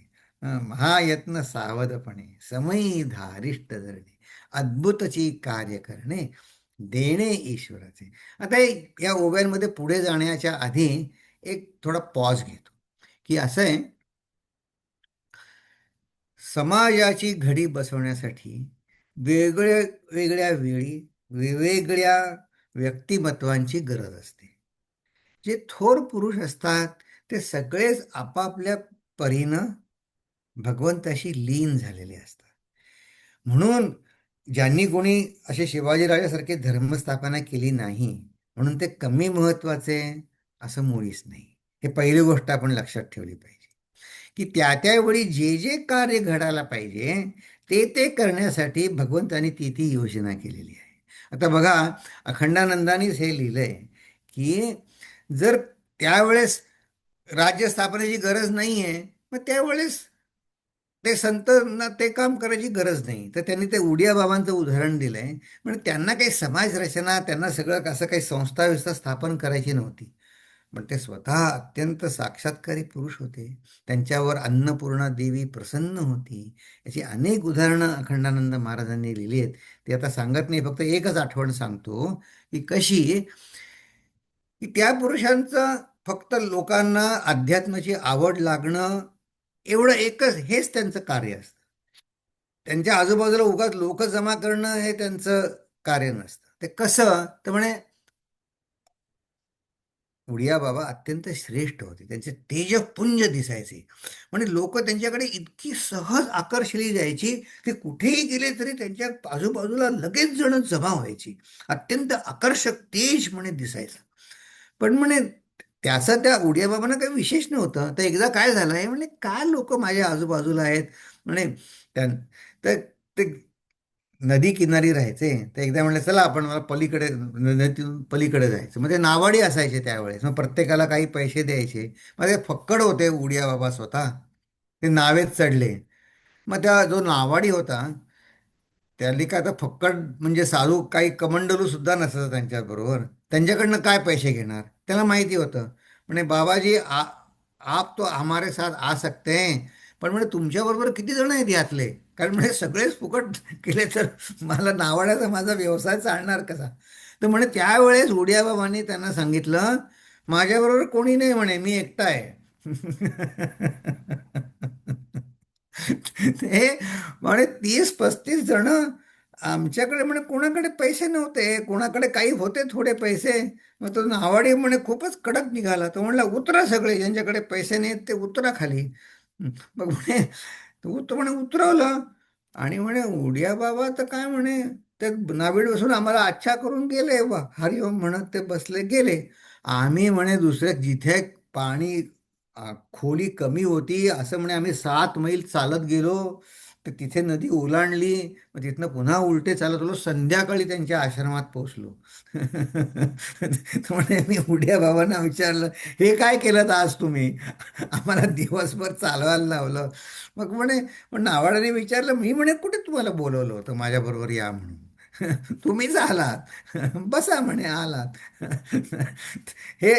महायत्न सावधपणे, समयी धारिष्ट धरणे, अद्भुतची कार्य करणे, देणे ईश्वराचे. आता या ओव्यांमध्ये पुढे जाण्याच्या आधी एक थोडा पॉज घेतो, की असं आहे, समाजाची घडी बसवण्यासाठी वेगळ्या वेगळ्या वेळी वेगवेगळ्या व्यक्तिमत्वांची गरज असते. जे थोर पुरुष असतात ते सगळेच आपापल्या परीनं भगवंताशी लीन झालेले असतात. म्हणून ज्यांनी कोणी असे शिवाजीराजासारखे धर्मस्थापना केली नाही म्हणून ते कमी महत्वाचे असं मुळीच नाही. हे पहिली गोष्ट आपण लक्षात ठेवली पाहिजे, की त्या त्यावेळी जे जे कार्य घडायला पाहिजे ते ते करण्यासाठी भगवंतानी ती ती योजना केलेली आहे. आता बघा, अखंडानंदानीच हे लिहिलंय की जर त्यावेळेस राज्य स्थापनेची गरज नाही आहे, मग त्यावेळेस ते संतांना ते काम करायची गरज नाही. तर त्यांनी ते उडिया बाबांचं उदाहरण दिलंय. म्हणजे त्यांना काही समाज रचना, त्यांना सगळं कसं काही संस्था व्यवस्था स्थापन करायची नव्हती. पण ते स्वतः अत्यंत साक्षात्कारी पुरुष होते. त्यांच्यावर अन्नपूर्णा देवी प्रसन्न होती. याची अनेक उदाहरणं अखंडानंद महाराजांनी लिहिली आहेत. ते आता सांगत नाही, फक्त एकच आठवण सांगतो, की कशी की त्या पुरुषांचं फक्त लोकांना अध्यात्माची आवड लागणं, एवढं एकच हेच त्यांचं कार्य असतं. त्यांच्या आजूबाजूला उगाच लोक जमा करणं हे त्यांचं कार्य नसतं. ते कसं तर म्हणे, उडिया बाबा अत्यंत श्रेष्ठ होते, त्यांचे तेजपुंज दिसायचे. म्हणजे लोक त्यांच्याकडे इतकी सहज आकर्षली जायची की कुठेही गेले तरी त्यांच्या आजूबाजूला लगेच जण जमा व्हायची. अत्यंत आकर्षक तेज म्हणे दिसायचं. पण म्हणे त्याचं त्या उडिया बाबांना काही विशेष नव्हतं. तर एकदा काय झालं आहे म्हणे, काय लोक माझ्या आजूबाजूला आहेत म्हणे, त्या तर ते नदी किनारी राहायचे. तर एकदा म्हणलं चला आपण मला पलीकडे, नदीतून पलीकडे जायचं. मग ते नावाडी असायचे त्यावेळेस, मग प्रत्येकाला काही पैसे द्यायचे. मग ते फक्कड होते उडिया बाबा स्वतः, ते नावेत चढले. मग त्या जो नावाडी होता त्यांनी काय, आता फक्कड म्हणजे साधू काही कमंडलू सुद्धा नसतं त्यांच्याबरोबर, त्यांच्याकडनं काय पैसे घेणार, त्याला माहिती होतं. म्हणे बाबाजी आप तो हमारे साथ आ सकते हैं, पण म्हणे तुमच्याबरोबर किती जण आहेत यातले, कारण म्हणे सगळेच फुकट केले तर मला नावाड्याचा माझा व्यवसाय चालणार कसा. तर म्हणे त्यावेळेस उडिया बाबांनी त्यांना सांगितलं, माझ्याबरोबर कोणी नाही म्हणे, मी एकटा आहे. ते म्हणे 30-35 जण, आमच्याकडे म्हणे कोणाकडे पैसे नव्हते, कोणाकडे काही होते थोडे पैसे. मग तो नावाडी म्हणे खूपच कडक निघाला. तो म्हणला उतरा सगळे, ज्यांच्याकडे पैसे नाहीत ते उतरा खाली. मग म्हणे तो म्हणे उतरवलं. आणि म्हणे उडिया बाबा तर काय म्हणे, ते नावीड बसून आम्हाला अच्छा करून गेले, वा हरिओम म्हणत ते बसले गेले. आम्ही म्हणे दुसऱ्या जिथे पाणी खोली कमी होती असं म्हणे आम्ही 7 मैल चालत गेलो, तर तिथे नदी ओलांडली. मग तिथनं पुन्हा उलटे चालत आलो, संध्याकाळी त्यांच्या आश्रमात पोहोचलो. तर म्हणे मी उड्या बाबांना विचारलं, हे काय केलं आज तुम्ही, आम्हाला दिवसभर चालवायला लावलं. मग म्हणे, पण नावाड्याने विचारलं, मी म्हणे कुठे तुम्हाला बोलवलं होतं माझ्याबरोबर या म्हणून, तुम्हीच आलात, बसा म्हणे आलात. हे,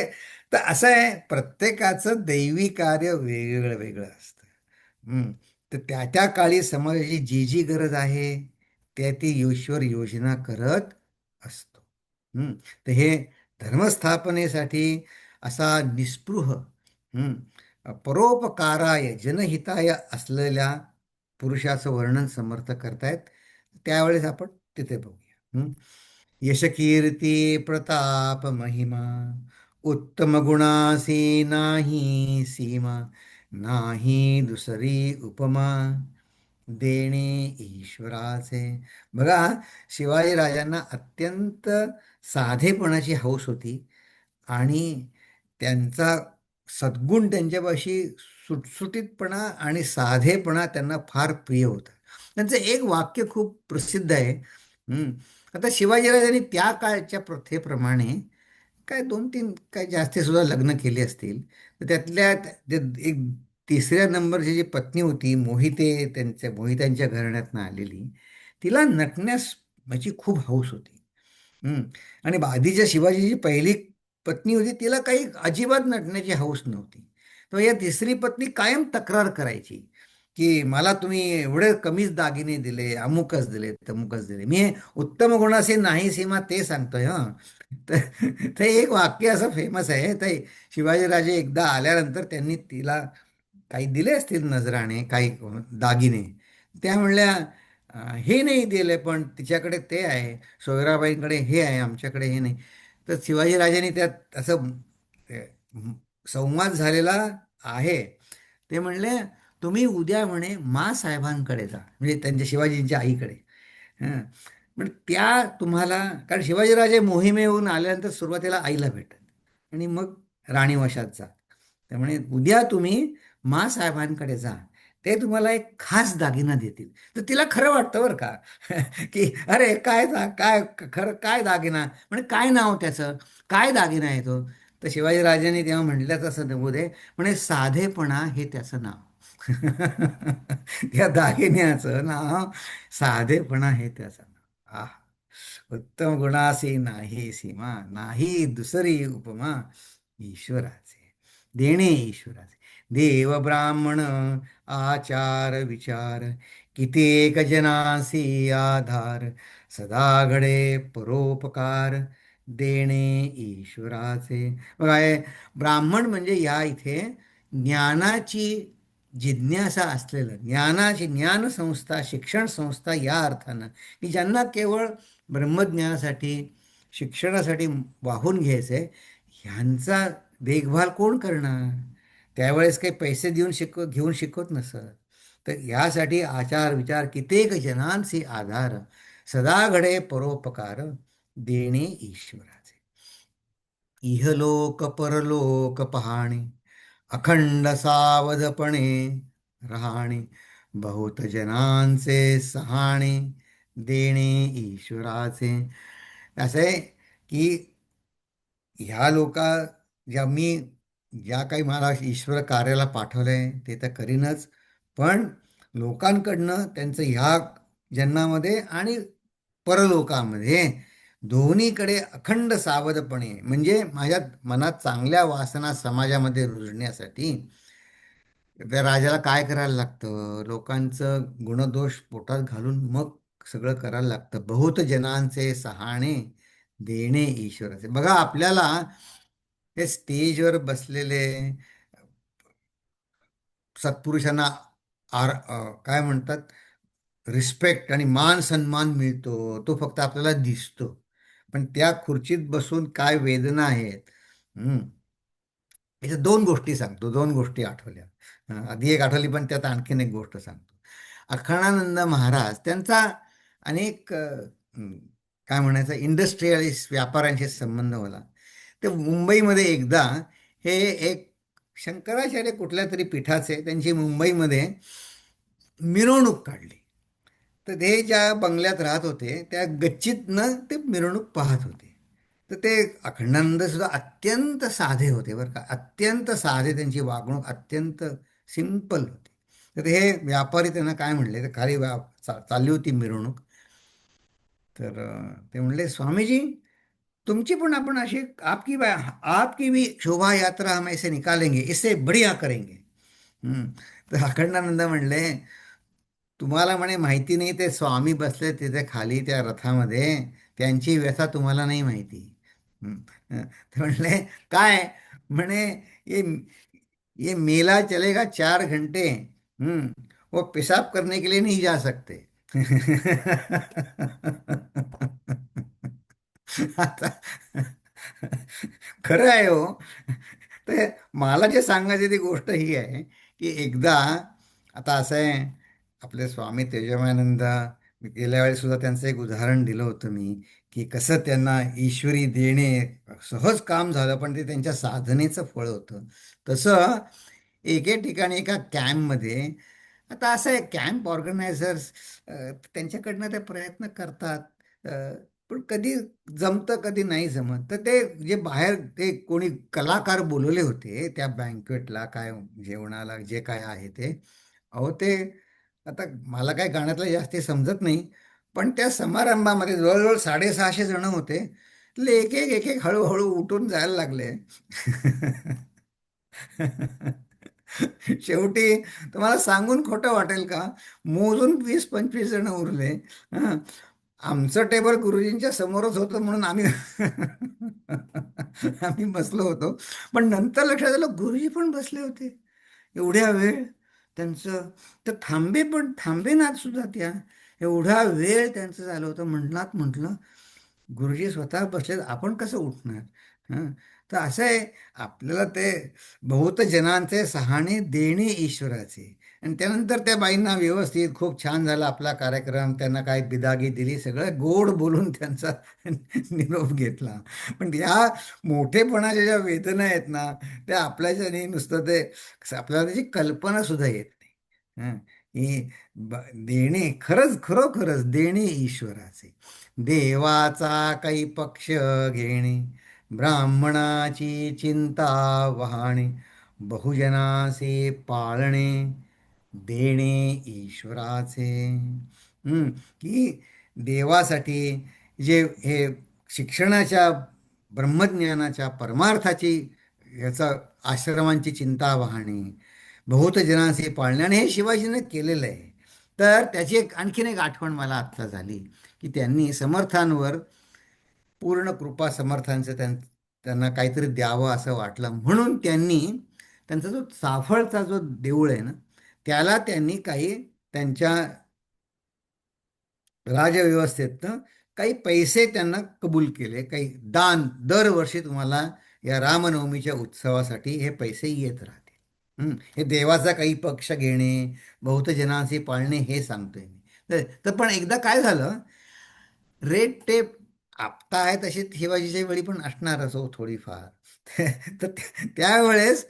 तर असं आहे, प्रत्येकाचं दैवी कार्य वेगळं वेगळं असतं. तर त्या त्या काळी समाजाची जी जी गरज आहे त्या ती ईश्वर योजना करत असतो. हं. तर हे धर्मस्थापनेसाठी असा निस्पृह, हं, परोपकाराय जनहिताय असलेल्या पुरुषाचं वर्णन समर्थ करतायत. त्यावेळेस आपण तिथे बघूया. यशकीर्ती प्रताप महिमा उत्तम गुणासी नाही सीमा नाही दुसरी उपमा देणे ईश्वराचे. बघा, शिवाजीराजांना अत्यंत साधेपणाची हौस होती आणि त्यांचा सद्गुण त्यांच्यापाशी सुटसुटीतपणा आणि साधेपणा त्यांना फार प्रिय होता. त्यांचं एक वाक्य खूप प्रसिद्ध आहे. हं. आता शिवाजीराजांनी त्या काळच्या प्रथेप्रमाणे काय 2-3 काय जास्ती सुद्धा लग्न केली असतील. तर त्यातल्या एक तिसऱ्या नंबरची जी पत्नी होती मोहिते, मोहित्यांच्या घराण्यातनं आलेली, तिला नटण्यास माझी खूप हौस होती. हं. आणि आधीच्या शिवाजीची पहिली पत्नी होती, तिला काही अजिबात नटण्याची हौस नव्हती. तर या तिसरी पत्नी कायम तक्रार करायची, की मला तुम्ही एवढे कमीच दागिने दिले, अमुकच दिले, तमुकच दिले. मी हे उत्तम गुणाचे नाही सीमा ते सांगतोय हं. तर ते एक वाक्य असं फेमस आहे. तर शिवाजीराजे एकदा आल्यानंतर त्यांनी तिला काही दिले असतील नजराणे, काही दागिने. त्या म्हणल्या, हे नाही दिले, पण तिच्याकडे ते आहे, सोयराबाईंकडे हे आहे, आमच्याकडे हे नाही." तर शिवाजीराजांनी त्यात असं अ, संवाद झालेला आहे. ते म्हणले, "तुम्ही उद्या म्हणे साहेबांकडे जा." म्हणजे त्यांच्या शिवाजींच्या आईकडे. हं. पण त्या तुम्हाला, कारण शिवाजीराजे मोहिमेहून आल्यानंतर सुरुवातीला आईला भेटत आणि मग राणीवशात जा. त्यामुळे उद्या तुम्ही साहेबांकडे जा. ते तुम्हाला एक खास दागिना देतील. तर तिला खरं वाटतं बरं का, की अरे काय काय खरं काय दागिना? म्हणजे काय नाव त्याचं? काय दागिना आहे तो? तर शिवाजीराजांनी तेव्हा म्हटलं तसं नमूद आहे, म्हणे साधेपणा हे त्याचं नाव. त्या दागिन्याचं नाव साधेपणा हे त्याचं नाव. उत्तम गुणासी नाही सीमा नाही दुसरी उपमा ईश्वराचे देणे ईश्वराचे. देव ब्राह्मण आचार विचार कित्येक जनासी आधार सदा घडे परोपकार देणे ईश्वराचे. बघा हे ब्राह्मण म्हणजे या इथे ज्ञानाची जिज्ञासा असलेलं, ज्ञानाची ज्ञानसंस्था शिक्षण संस्था या अर्थानं, की ज्यांना केवळ ब्रह्मज्ञानासाठी शिक्षणासाठी वाहून घ्यायचंय, ह्यांचा देखभाल कोण करणार? त्यावेळेस काही पैसे देऊन घेऊन शिकवत नसत. तर यासाठी आचार विचार कित्येक जनांचे आधार सदा घडे परोपकार देणे ईश्वराचे. इहलोक परलोक पहाणे अखंड सावधपणे राहणे बहुत जनांचे सहाणे देणे ईश्वराचे. असं आहे की ह्या लोका ज्या काही मला ईश्वर कार्याला पाठवलंय ते तर करीनच, पण लोकांकडनं त्यांचं ह्या जन्मामध्ये आणि परलोकामध्ये दोन्हीकडे अखंड सावधपणे, म्हणजे माझ्या मनात चांगल्या वासना समाजामध्ये रुजण्यासाठी त्या राजाला काय करायला लागतं? लोकांचं गुणदोष पोटात घालून मग सगळं करायला लागतं. बहुत जनांचे सहाणे देणे ईश्वराचे. बघा, आपल्याला हे स्टेजवर बसलेले सत्पुरुषांना काय म्हणतात, रिस्पेक्ट आणि मान सन्मान मिळतो, तो फक्त आपल्याला दिसतो. पण त्या खुर्चीत बसून काय वेदना आहेत. हं. याच्या दोन गोष्टी सांगतो, दोन गोष्टी आठवल्या. आधी एक आठवली, पण त्यात आणखीन एक गोष्ट सांगतो. अखंडानंद महाराज त्यांचा अनेक काय म्हणायचं, इंडस्ट्रियलिस्ट व्यापाऱ्यांशी संबंध होला. ते मुंबईमध्ये एकदा हे एक शंकराचार्य कुठल्या तरी पीठाचे त्यांची मुंबईमध्ये मिरवणूक काढली. तर ते ज्या बंगल्यात राहत होते त्या गच्चीतनं ते मिरवणूक पाहत होते. तर ते अखंडानंद सुद्धा अत्यंत साधे होते बरं का, अत्यंत साधे, त्यांची वागणूक अत्यंत सिंपल होती. तर हे व्यापारी त्यांना काय म्हणले, तर खाली चालली होती मिरवणूक. तर ते म्हणले, स्वामीजी तुमची पण आपण अशी आपकी भी शोभा यात्रा हम ऐसे निकालेंगे, इससे बढ़िया करेंगे. तर अखंडानंद म्हणले, तुम्हाला म्हणे माहिती नाही, ते स्वामी बसले तिथे खाली त्या रथामध्ये, त्यांची व्यथा तुम्हाला नाही माहिती. हं. ते म्हणले काय? म्हणे ये ये मेला चलेगा 4 घंटे, वो पेशाब करने के लिए नहीं जा सकते. आता खरं आहे हो. तर मला जे सांगायची ती गोष्ट ही आहे की एकदा, आता असं आहे, आपले स्वामी तेजमानंद, गेल्या वेळेस सुद्धा त्यांचं एक उदाहरण दिलं होतं मी, की कसं त्यांना ईश्वरी देणे सहज काम झालं, पण ते त्यांच्या साधनेचं फळ होतं. तसं एके ठिकाणी एका कॅम्पमध्ये, आता असं आहे, कॅम्प ऑर्गनायझर्स त्यांच्याकडनं ते प्रयत्न करतात, अ, पण कधी जमतं कधी नाही जमत. तर ते जे बाहेर ते कोणी कलाकार बोलवले होते त्या बँक्वेटला, काय जेवणाला जे काय आहे ते, अहो ते, आता मला काय गाण्यातलं जास्त समजत नाही, पण त्या समारंभामध्ये जवळजवळ 650 जण होते. त्यातले एक एक एक एक हळूहळू उठून जायला लागले. शेवटी तुम्हाला सांगून खोटं वाटेल का, मोजून 20-25 जण उरले. हं. आमचं टेबल गुरुजींच्या समोरच होतं म्हणून आम्ही आम्ही बसलो होतो. पण नंतर लक्षात आलं गुरुजी पण बसले होते एवढ्या वेळ. त्यांचं तर थांबेनात सुद्धा त्या, एवढा वेळ त्यांचं झालं होतं. म्हटलं गुरुजी स्वतः बसलेत, आपण कसं उठणार? हं. तर असं आहे, आपल्याला ते बहुत जनांचे सहाणे देणे ईश्वराचे. आणि त्यानंतर त्या बाईंना व्यवस्थित खूप छान झाला आपला कार्यक्रम, त्यांना काय बिदागी दिली, सगळं गोड बोलून त्यांचा निरोप घेतला. पण या मोठेपणाच्या ज्या वेदना आहेत ना, त्या आपल्याच्याने नुसतं ते, आपल्याला त्याची कल्पना सुद्धा येत नाही. हं. ही देणे खरंच, खरोखरच देणे ईश्वराचे. देवाचा काही पक्ष घेणे, ब्राह्मणाची चिंता वाहणे, बहुजनाचे पाळणे, देणे ईश्वराचे. की देवासाठी जे हे शिक्षणाच्या, ब्रह्मज्ञानाच्या, परमार्थाची, याचा, आश्रमांची चिंता वाहणे, बहुत जनाचे पाळणे, आणि हे शिवाजीने केलेलं आहे. तर त्याची आणखीन एक आठवण मला आत्ता झाली, की त्यांनी समर्थांवर पूर्ण कृपा, समर्थांचं त्यांना काहीतरी द्यावं असं वाटलं, म्हणून त्यांनी त्यांचा जो चाफळचा जो देऊळ आहे ना, त्याला त्यांनी काही त्यांच्या राजव्यवस्थेतनं काही पैसे त्यांना कबूल केले, काही दान, दरवर्षी तुम्हाला या रामनवमीच्या उत्सवासाठी हे पैसे येत राहतील. हे देवाचा काही पक्ष घेणे, बहुत जनांचे पाळणे, हे सांगतोय मी. तर पण एकदा काय झालं, रेड टेप आपता आहे तशी शिवाजीच्या वेळी पण असणारच हो थोडीफार. तर त्यावेळेस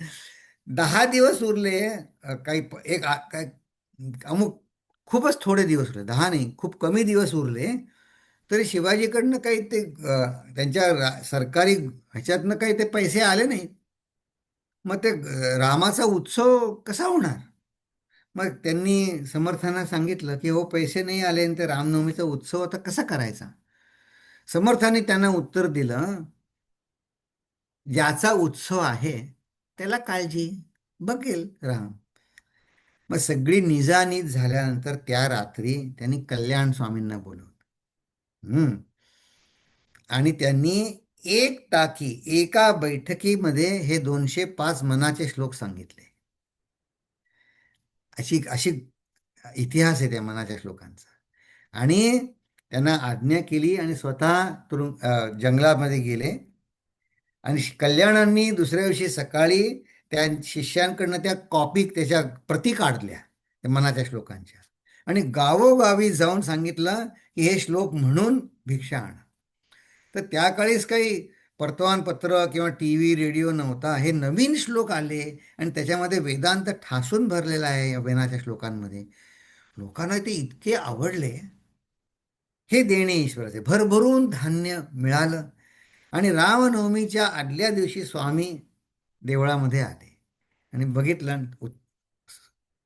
10 दिवस उरले, काही काय अमुक खूपच थोडे दिवस उरले, 10 नाही, खूप कमी दिवस उरले, तरी शिवाजीकडनं काही ते त्यांच्या सरकारी ह्याच्यातनं काही ते पैसे आले नाही. मग ते रामाचा उत्सव कसा होणार? मग त्यांनी समर्थांना सांगितलं की हो, पैसे नाही आले आणि ते रामनवमीचा उत्सव आता कसा करायचा? समर्थांनी त्यांना उत्तर दिलं, ज्याचा उत्सव आहे त्याला काळजी, बघेल राम. मग सगळी निजानीज झाल्यानंतर त्या रात्री त्यांनी कल्याण स्वामींना बोलवलं. हम्म. आणि त्यांनी एका बैठकीमध्ये हे 205 मनाचे श्लोक सांगितले. अशी अशी इतिहास आहे त्या मनाच्या श्लोकांचा. आणि त्यांना आज्ञा केली आणि स्वतः जंगलामध्ये गेले. आणि कल्याणांनी दुसऱ्या दिवशी सकाळी त्या शिष्यांकडनं त्या कॉपी, त्याच्या प्रती काढल्या त्या मनाच्या श्लोकांच्या, आणि गावोगावी जाऊन सांगितलं की हे श्लोक म्हणून भिक्षा आणा. तर त्या काळीच काही वर्तमानपत्र किंवा टी व्ही रेडिओ नव्हता, हे नवीन श्लोक आले आणि त्याच्यामध्ये वेदांत ठासून भरलेला आहे या वेदाच्या श्लोकांमध्ये. लोकांना ते इतके आवडले. हे देणे ईश्वराचे, भरभरून धान्य मिळालं. आणि रामनवमीच्या आदल्या दिवशी स्वामी देवळामध्ये आले आणि बघितलं,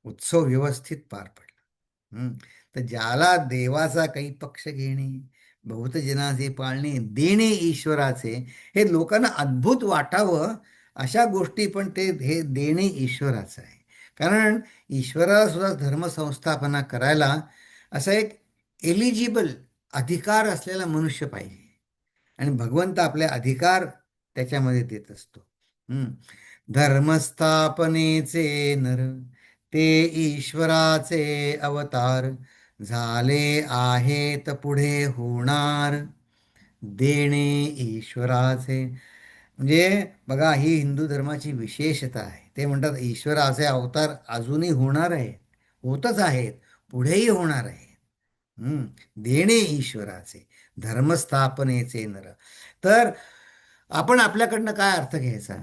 उत्सव व्यवस्थित पार पडला. तर ज्याला देवाचा काही पक्ष घेणे, बहुत जनाचे पाळणे, देणे ईश्वराचे, हे लोकांना अद्भुत वाटावं अशा गोष्टी, पण ते हे देणे ईश्वराचं आहे. कारण ईश्वराला सुद्धा धर्मसंस्थापना करायला असा एक एलिजिबल अधिकार असलेला मनुष्य पाहिजे. आणि भगवंत आपले अधिकार त्याच्यामध्ये देत असतो. हम्म. धर्मस्थापनेचे नर, ते ईश्वराचे अवतार, झाले आहेत पुढे होणार, देणे ईश्वराचे. म्हणजे बघा, ही हिंदू धर्माची विशेषता आहे. ते म्हणतात ईश्वराचे अवतार अजूनही होणार आहे, होतच आहेत, पुढेही होणार आहे. हम्म. देणे ईश्वराचे, धर्मस्थापनेचे नर. तर आपण आपल्याकडनं काय अर्थ घ्यायचा,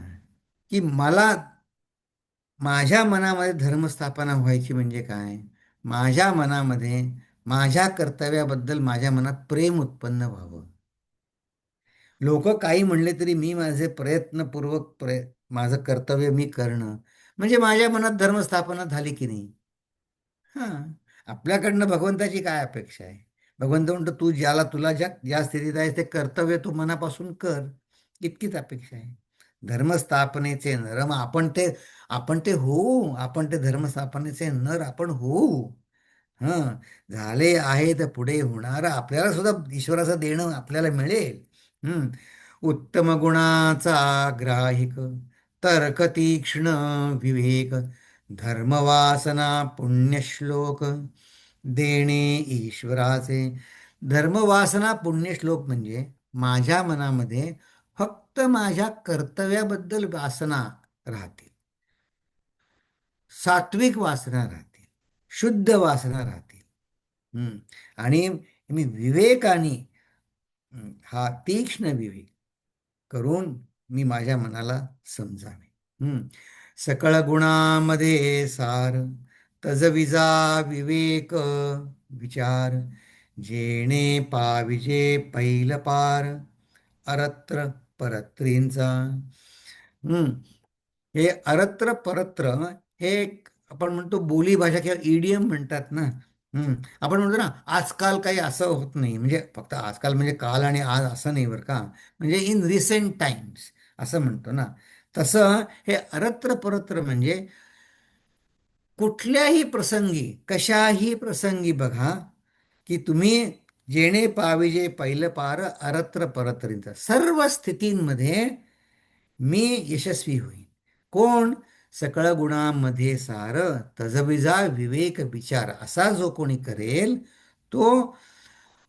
की मला माझ्या मनामध्ये धर्मस्थापना व्हायची म्हणजे काय? माझ्या मनामध्ये माझ्या कर्तव्याबद्दल माझ्या मनात प्रेम उत्पन्न व्हावं. लोक काही म्हणले तरी मी माझे प्रयत्नपूर्वक माझं कर्तव्य मी करणं, म्हणजे माझ्या मनात धर्मस्थापना झाली की नाही. हां. आपल्याकडनं भगवंताची काय अपेक्षा आहे? भगवंत म्हणतो, तू ज्याला तुला ज्या ज्या स्थितीत आहे ते कर्तव्य तू मनापासून कर, इतकीच अपेक्षा आहे. धर्मस्थापनेचे नर, मग आपण ते होऊ, आपण ते धर्मस्थापनेचे नर आपण होऊ. हं. झाले आहे तर पुढे होणार, आपल्याला सुद्धा ईश्वराचं देणं आपल्याला मिळेल. हं. उत्तम गुणाचा ग्राहिक, तर्क तीक्ष्ण विवेक, धर्मवासना पुण्यश्लोक, देणे ईश्वराचे. धर्मवासना पुण्यश्लोक म्हणजे माझ्या मनामध्ये फक्त माझ्या कर्तव्याबद्दल वासना राहतील, सात्विक वासना राहतील, शुद्ध वासना राहतील. हम्म. आणि मी विवेकाने, हा तीक्ष्ण विवेक करून मी माझ्या मनाला समजावे. सकळ गुणामध्ये सार, तजविजा विवेक विचार, जेणे पाविजे पैल पार, अरत्र परत्रींचा. हम्म. हे अरत्र परत्र, हे आपण म्हणतो बोली भाषा किंवा इडियम म्हणतात ना. आपण म्हणतो ना, आजकाल काही असं होत नाही, म्हणजे फक्त आजकाल म्हणजे काल आणि आज असं नाही बरं का, म्हणजे इन रिसेंट टाइम्स असं म्हणतो ना. तसं हे अरत्र परत्र म्हणजे कुठल्याही प्रसंगी, कशाही प्रसंगी बघा, की तुम्ही जेणे पाविजे पैल पार, अरत्र परत्रींच, सर्व स्थितींमध्ये मी यशस्वी होईन. कोण? सकळ गुणांमध्ये सार, तजविजा विवेक विचार, असा जो कोणी करेल तो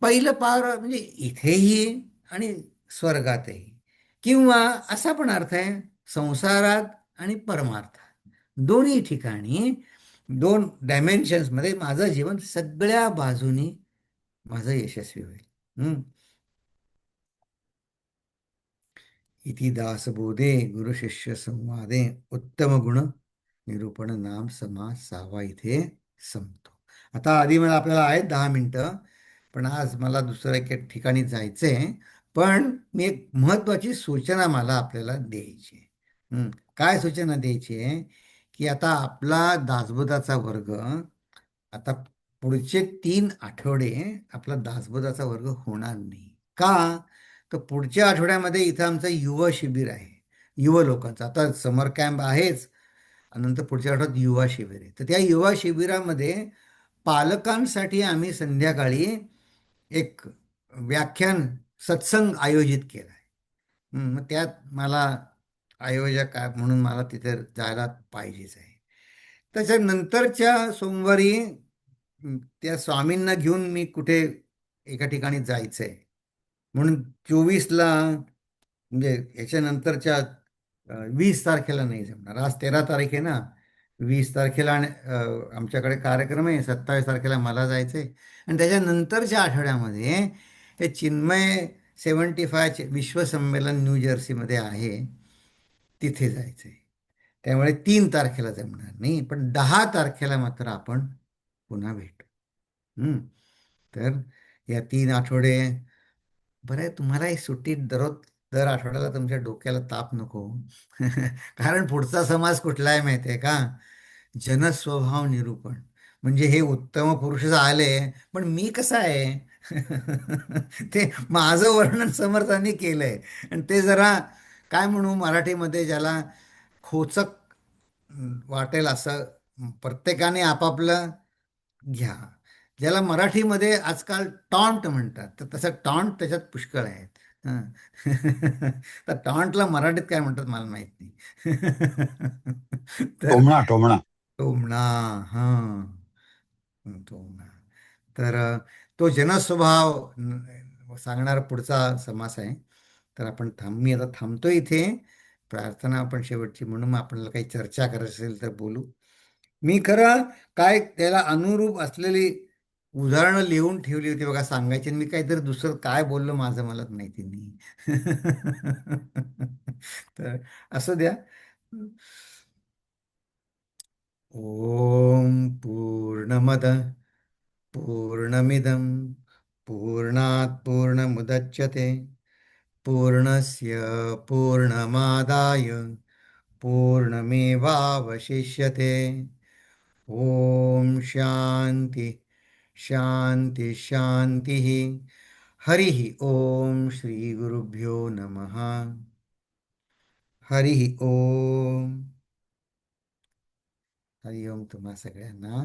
पहिलं पार, म्हणजे इथेही आणि स्वर्गातही. किंवा असा पण अर्थ आहे, संसारात आणि परमार्थात, दोन्ही ठिकाणी, दोन डायमेन्शन्समध्ये माझं जीवन सगळ्या बाजूनी माझं यशस्वी होईल. इति दासबोधे गुरुशिष्य संवादे उत्तम गुण निरूपण नाम समास 6वा इथे संपतो. आता आधी मला आपल्याला आहेत 10 मिनटं, पण आज मला दुसऱ्या एका ठिकाणी जायचं आहे. पण मी एक महत्त्वाची सूचना मला आपल्याला द्यायची आहे. काय सूचना द्यायची आहे, की आता आपला दासबोधाचा वर्ग, आता पुढचे 3 आठवडे आपला दासबोधाचा वर्ग होणार नाही. का? तर पुढच्या आठवड्यामध्ये इथं आमचं युवा शिबिर आहे. युवा लोकांचं आता समर कॅम्प आहेच, आणि नंतर पुढच्या आठवड्यात युवा शिबिर आहे. तर त्या युवा शिबिरामध्ये पालकांसाठी आम्ही संध्याकाळी एक व्याख्यान, सत्संग आयोजित केला आहे. मग त्यात मला आयोजक म्हणून मला तिथे जायला पाहिजेच आहे. त्याच्यानंतरच्या सोमवारी त्या स्वामींना घेऊन मी कुठे एका ठिकाणी जायचं आहे. म्हणून 24ला, म्हणजे याच्यानंतरच्या 20 तारखेला नाही जमणार. आज 13 तारीख आहे ना. 20 तारखेला आमच्याकडे कार्यक्रम आहे. 27 तारखेला मला जायचं आहे. आणि त्याच्यानंतरच्या आठवड्यामध्ये हे चिन्मय 75 विश्वसंमेलन न्यूजर्सीमध्ये आहे, तिथे जायचं आहे. त्यामुळे 3 तारखेला जमणार नाही, पण 10 तारखेला मात्र आपण पुन्हा भेटू. तर या 3 आठवडे, बरं आहे तुम्हालाही सुट्टीत दर आठवड्याला तुमच्या डोक्याला ताप नको. कारण पुढचा समाज कुठला आहे माहिती आहे का? जनस्वभाव निरूपण. म्हणजे हे उत्तम पुरुष आले, पण मी कसा आहे? ते माझं वर्णन समर्थांनी केलंय. आणि ते जरा, काय म्हणू मराठीमध्ये, ज्याला खोचक वाटेल असं प्रत्येकाने आपापलं घ्या. ज्याला मराठीमध्ये आजकाल टॉन्ट म्हणतात, तर तसं टॉन्ट त्याच्यात पुष्कळ आहेत. हं. तर टॉन्टला मराठीत काय म्हणतात मला माहित नाही. तर टोमणा टोमणा. टोमणा. हा, टोमणा. तर तो जनस्वभाव सांगणारा पुढचा समास आहे. तर मी आता थांबतो इथे. प्रार्थना आपण शेवटची म्हणून मग आपल्याला काही चर्चा करायची असेल तर बोलू. मी खरं काय त्याला अनुरूप असलेली उदाहरणं लिहून ठेवली होती बघा सांगायची, आणि मी काहीतरी दुसरं काय बोललो माझं मलाच माहिती नाही. तर असू द्या. ओम पूर्णमद पूर्णमिदं पूर्णात् पूर्णमुदच्यते पूर्णस्य पूर्णमादाय पूर्णमेवावशिष्यते. ओम शांती शांती शांती. हरि ओम श्री गुरुभ्यो नमः. हरि ओम. हरि ओम तुम्हा सगळ्यांना.